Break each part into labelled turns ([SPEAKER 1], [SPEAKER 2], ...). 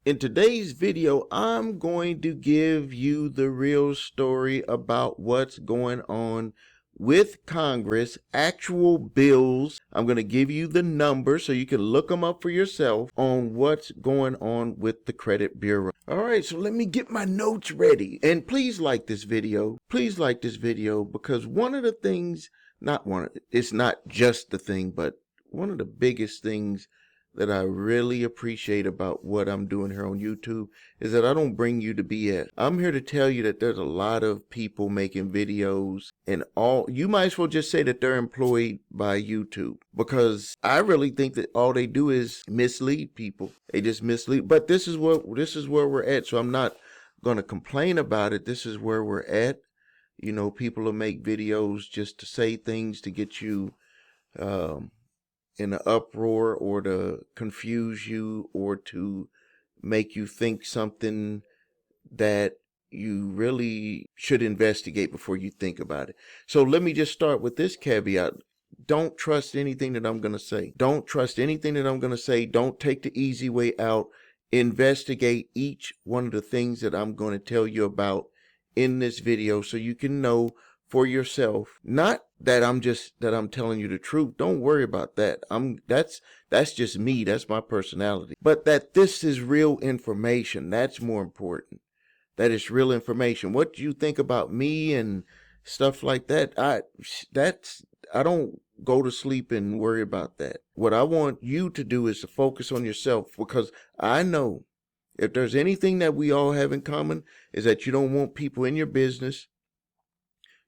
[SPEAKER 1] In today's video, I'm going to give you the real story about what's going on with Congress, actual bills. I'm going to give you the numbers so you can look them up for yourself on what's going on with the credit bureau. All right, so let me get my notes ready. And please like this video. Please like this video because one of the things, it's not just the thing, but one of the biggest things that I really appreciate about what I'm doing here on YouTube is that I don't bring you to BS. I'm here to tell you that there's a lot of people making videos and you might as well just say that they're employed by YouTube, because I really think that all they do is mislead people. They just mislead. But this is where we're at. So I'm not going to complain about it. This is where we're at. You know, people will make videos just to say things to get you, in an uproar, or to confuse you, or to make you think something that you really should investigate before you think about it. So let me just start with this caveat. Don't trust anything that I'm going to say. Don't trust anything that I'm going to say. Don't take the easy way out. Investigate each one of the things that I'm going to tell you about in this video so you can know for yourself. Not that I'm telling you the truth. Don't worry about that. That's just me. That's my personality. But that this is real information. That's more important. That it's real information. What you think about me and stuff like that, I don't go to sleep and worry about that. What I want you to do is to focus on yourself, because I know if there's anything that we all have in common is that you don't want people in your business.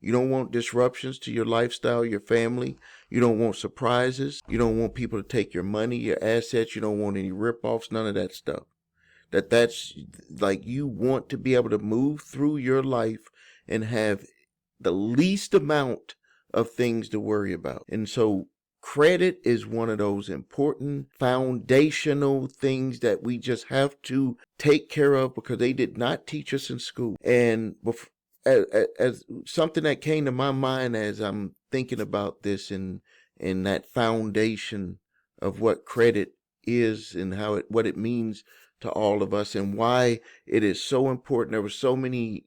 [SPEAKER 1] You don't want disruptions to your lifestyle, your family. You don't want surprises. You don't want people to take your money, your assets. You don't want any ripoffs, none of that stuff. That's like, you want to be able to move through your life and have the least amount of things to worry about. And so credit is one of those important foundational things that we just have to take care of, because they did not teach us in school. And as something that came to my mind as I'm thinking about this, and that foundation of what credit is and what it means to all of us, and why it is so important. There were so many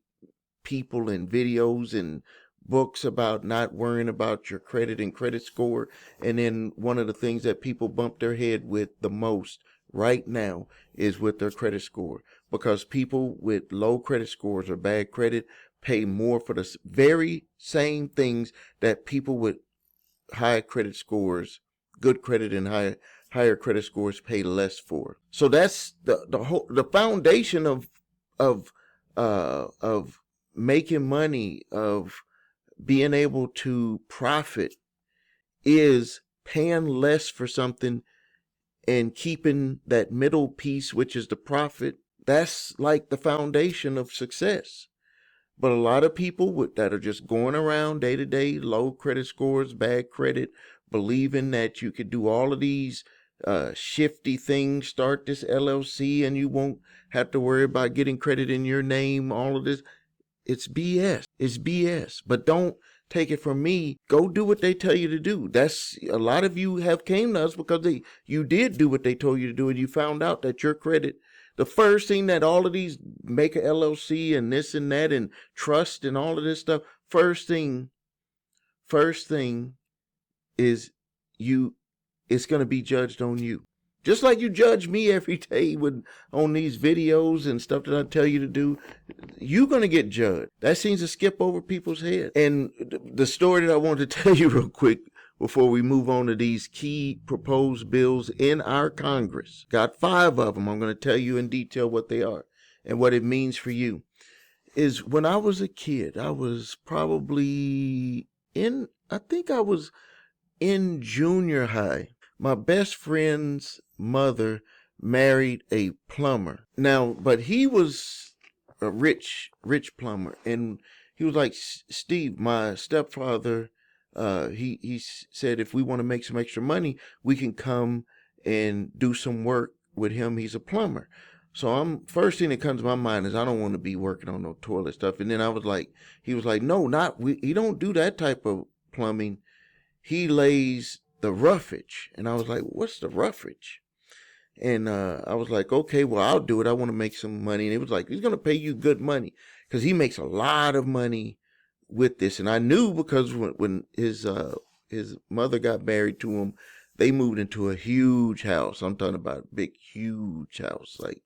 [SPEAKER 1] people and videos and books about not worrying about your credit and credit score. And then one of the things that people bump their head with the most right now is with their credit score, because people with low credit scores or bad credit pay more for the very same things that people with high credit scores, good credit and higher credit scores pay less for. So that's the foundation of making money, of being able to profit, is paying less for something and keeping that middle piece, which is the profit. That's like the foundation of success. But a lot of people that are just going around day to day, low credit scores, bad credit, believing that you could do all of these shifty things, start this LLC and you won't have to worry about getting credit in your name, all of this. It's BS. It's BS. But don't take it from me. Go do what they tell you to do. That's, a lot of you have came to us because you did do what they told you to do, and you found out that your credit, the first thing that all of these make a LLC and this and that and trust and all of this stuff, first thing is it's going to be judged on you. Just like you judge me every day on these videos and stuff that I tell you to do, you're going to get judged. That seems to skip over people's heads. And the story that I wanted to tell you real quick before we move on to these key proposed bills in our Congress. Got 5 of them. I'm going to tell you in detail what they are and what it means for you. Is when I was a kid, I was probably I think I was in junior high. My best friend's mother married a plumber. Now, but he was a rich plumber. And he was like, Steve, my stepfather, he said, if we want to make some extra money, we can come and do some work with him. He's a plumber. So first thing that comes to my mind is I don't want to be working on no toilet stuff. And then he was like, no, he don't do that type of plumbing. He lays the roughage. And I was like, what's the roughage? And I was like, okay, well, I'll do it. I want to make some money. And it was like, he's going to pay you good money because he makes a lot of money with this. And I knew because when his mother got married to him, they moved into a huge house. I'm talking about a big, huge house. Like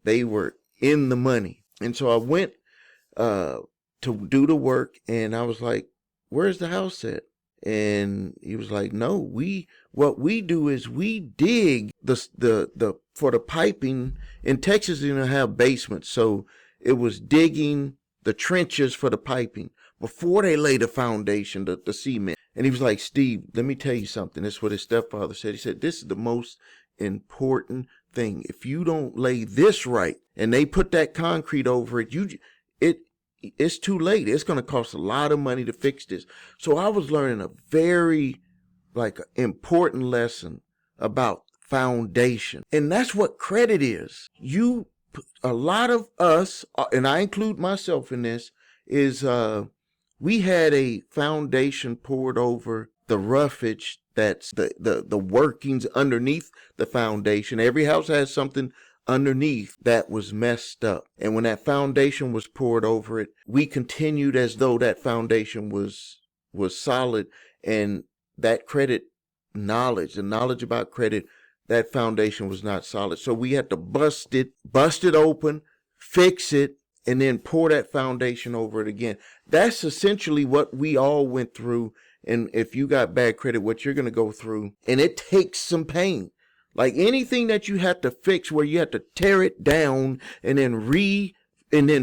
[SPEAKER 1] they were in the money. And so I went uh, to do the work, and I was like, "Where's the house at?" And he was like, "No, what we do is we dig the for the piping in Texas. You know, have basements, so it was digging the trenches for the piping before they lay the foundation, the cement." And he was like, "Steve, let me tell you something." This is what his stepfather said. He said, "This is the most important thing. If you don't lay this right, and they put that concrete over it, it it's too late. It's going to cost a lot of money to fix this." So I was learning a very important lesson about foundation. And that's what credit is. A lot of us, and I include myself in this, is we had a foundation poured over the roughage that's the workings underneath the foundation. Every house has something underneath that was messed up. And when that foundation was poured over it, we continued as though that foundation was solid. And that credit knowledge, the knowledge about credit, that foundation was not solid. So we had to bust it open, fix it, and then pour that foundation over it again. That's essentially what we all went through. And if you got bad credit, what you're going to go through, and it takes some pain. Like anything that you have to fix, where you have to tear it down and then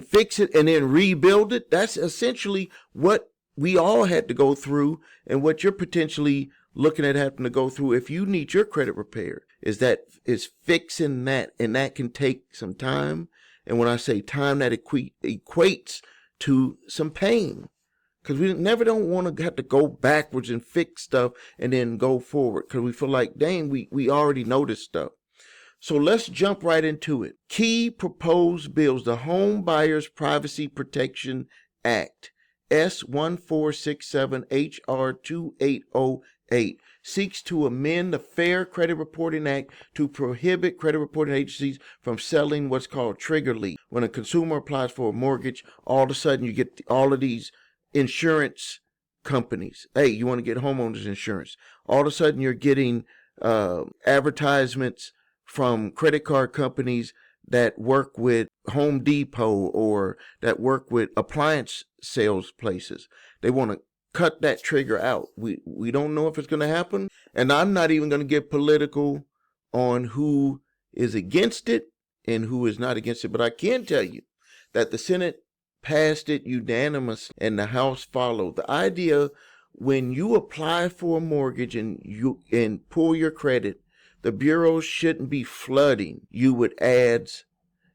[SPEAKER 1] fix it and then rebuild it, that's essentially what we all had to go through, and what you're potentially looking at having to go through if you need your credit repaired, is fixing that. And that can take some time. And when I say time, that equates to some pain. Because we never don't want to have to go backwards and fix stuff and then go forward. Because we feel like, dang, we already know this stuff. So let's jump right into it. Key proposed bills: the Home Buyers Privacy Protection Act, S1467 HR 2808, seeks to amend the Fair Credit Reporting Act to prohibit credit reporting agencies from selling what's called trigger leads. When a consumer applies for a mortgage, all of a sudden you get all of these insurance companies. Hey, you want to get homeowners insurance. All of a sudden you're getting advertisements from credit card companies that work with Home Depot or that work with appliance sales places. They want to cut that trigger out. We don't know if it's going to happen. And I'm not even going to get political on who is against it and who is not against it. But I can tell you that the Senate passed it unanimously and the House followed. The idea, when you apply for a mortgage and pull your credit, the bureaus shouldn't be flooding you with ads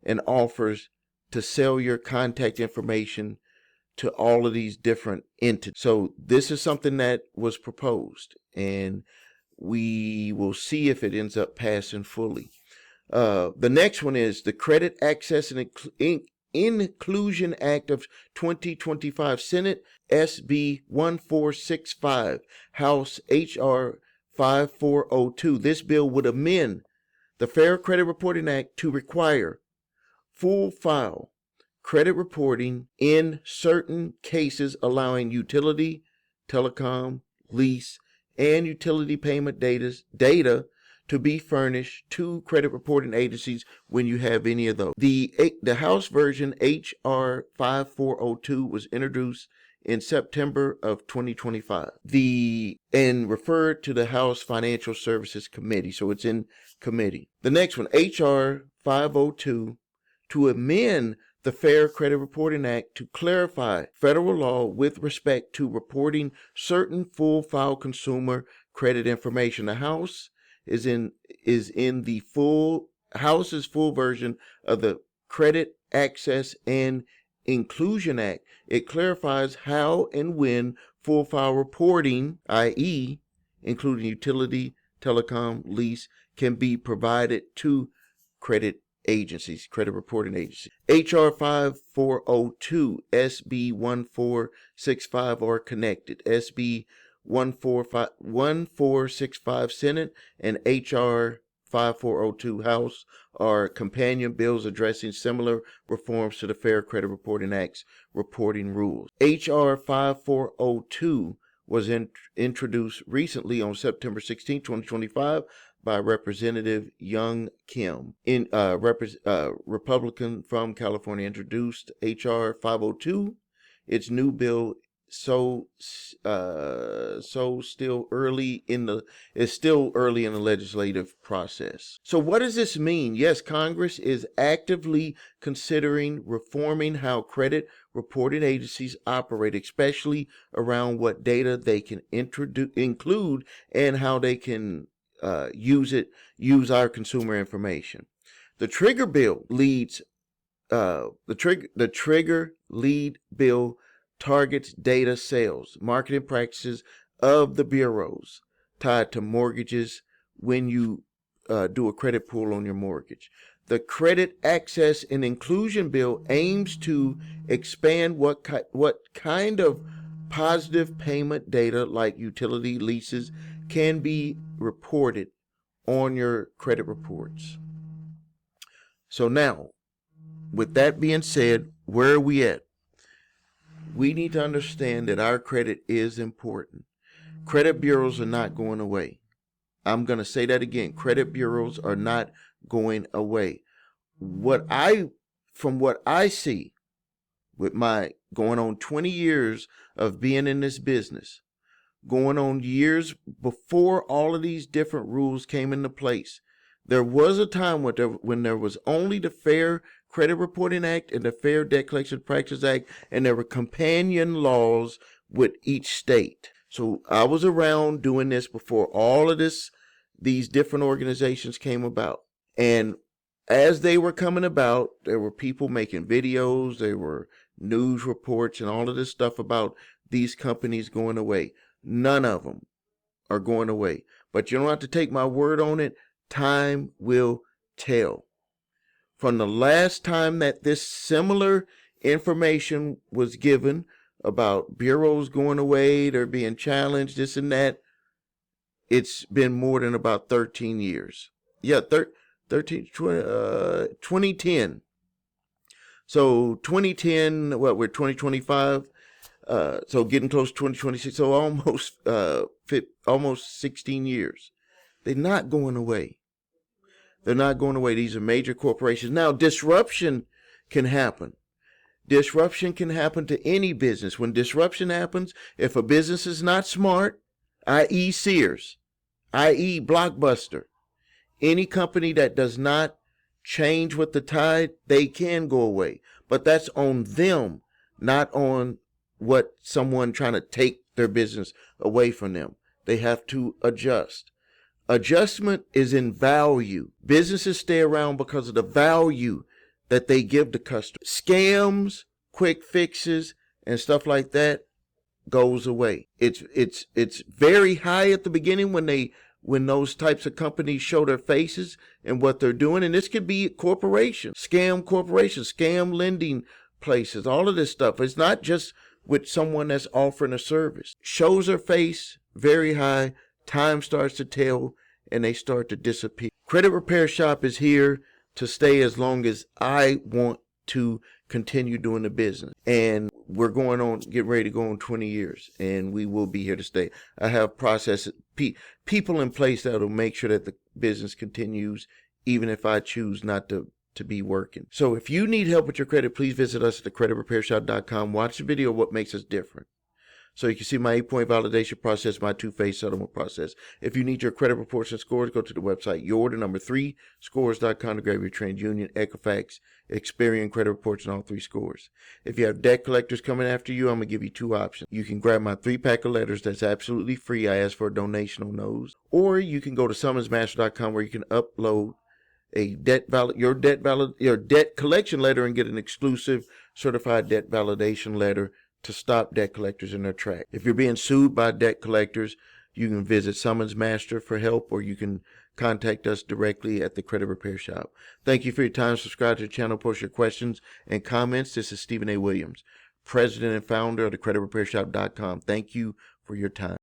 [SPEAKER 1] and offers to sell your contact information to all of these different entities. So this is something that was proposed, and we will see if it ends up passing fully. The next one is the Credit Access and Inclusion Act of 2025, Senate SB 1465, House HR 5402. This bill would amend the Fair Credit Reporting Act to require full file credit reporting in certain cases, allowing utility, telecom, lease, and utility payment data to be furnished to credit reporting agencies when you have any of those. The House version, HR 5402, was introduced in September of 2025. And referred to the House Financial Services Committee, so it's in committee. The next one, HR 502, to amend the Fair Credit Reporting Act to clarify federal law with respect to reporting certain full file consumer credit information. The House is in the House's full version of the Credit Access and Inclusion Act. It clarifies how and when full file reporting, i.e., including utility, telecom, lease, can be provided to credit reporting agencies. HR 5402, SB 1465 are connected. SB 1465 Senate and HR 5402 House are companion bills addressing similar reforms to the Fair Credit Reporting Act's reporting rules. H.R. 5402 was introduced recently on September 16, 2025 by Representative Young Kim. Republican from California introduced H.R. 502. Its new bill still early in the legislative process. So what does this mean? Yes, Congress is actively considering reforming how credit reporting agencies operate, especially around what data they can include and how they can use our consumer information. The trigger lead bill targets data sales, marketing practices of the bureaus tied to mortgages when you do a credit pull on your mortgage. The Credit Access and Inclusion Bill aims to expand what kind of positive payment data, like utility leases, can be reported on your credit reports. So now, with that being said, where are we at? We need to understand that our credit is important. Credit bureaus are not going away. I'm going to say that again. Credit bureaus are not going away. From what I see, with my going on 20 years of being in this business, going on years before all of these different rules came into place, there was a time when there was only the Fair Credit Reporting Act and the Fair Debt Collection Practices Act, and there were companion laws with each state. So I was around doing this before all of these different organizations came about. And as they were coming about, there were people making videos, there were news reports and all of this stuff about these companies going away. None of them are going away. But you don't have to take my word on it. Time will tell. From the last time that this similar information was given about bureaus going away, they're being challenged, this and that, it's been more than about 13 years. Yeah, 2010. So 2010, we're 2025. So getting close to 2026, so almost 16 years. They're not going away. They're not going away. These are major corporations. Now, disruption can happen. Disruption can happen to any business. When disruption happens, if a business is not smart, i.e. Sears, i.e. Blockbuster, any company that does not change with the tide, they can go away. But that's on them, not on what someone trying to take their business away from them. They have to adjust. Adjustment is in value. Businesses stay around because of the value that they give the customer. Scams, quick fixes, and stuff like that goes away. It's very high at the beginning when those types of companies show their faces and what they're doing. And this could be corporations, scam lending places, all of this stuff. It's not just with someone that's offering a service. Shows their face very high. Time starts to tell, and they start to disappear. Credit Repair Shop is here to stay as long as I want to continue doing the business. And we're getting ready to go on 20 years, and we will be here to stay. I have people in place that will make sure that the business continues, even if I choose not to be working. So if you need help with your credit, please visit us at thecreditrepairshop.com. Watch the video of what makes us different. So you can see my 8-point validation process, my 2-phase settlement process. If you need your credit reports and scores, go to the website, scores.com to grab your TransUnion, Equifax, Experian credit reports, and all 3 scores. If you have debt collectors coming after you, I'm going to give you 2 options. You can grab my 3-pack of letters that's absolutely free. I ask for a donation on those. Or you can go to summonsmaster.com where you can upload your debt collection letter and get an exclusive certified debt validation letter to stop debt collectors in their track. If you're being sued by debt collectors, you can visit Summons Master for help, or you can contact us directly at the Credit Repair Shop. Thank you for your time. Subscribe to the channel, post your questions and comments. This is Stephen A. Williams, President and founder of thecreditrepairshop.com. Thank you for your time.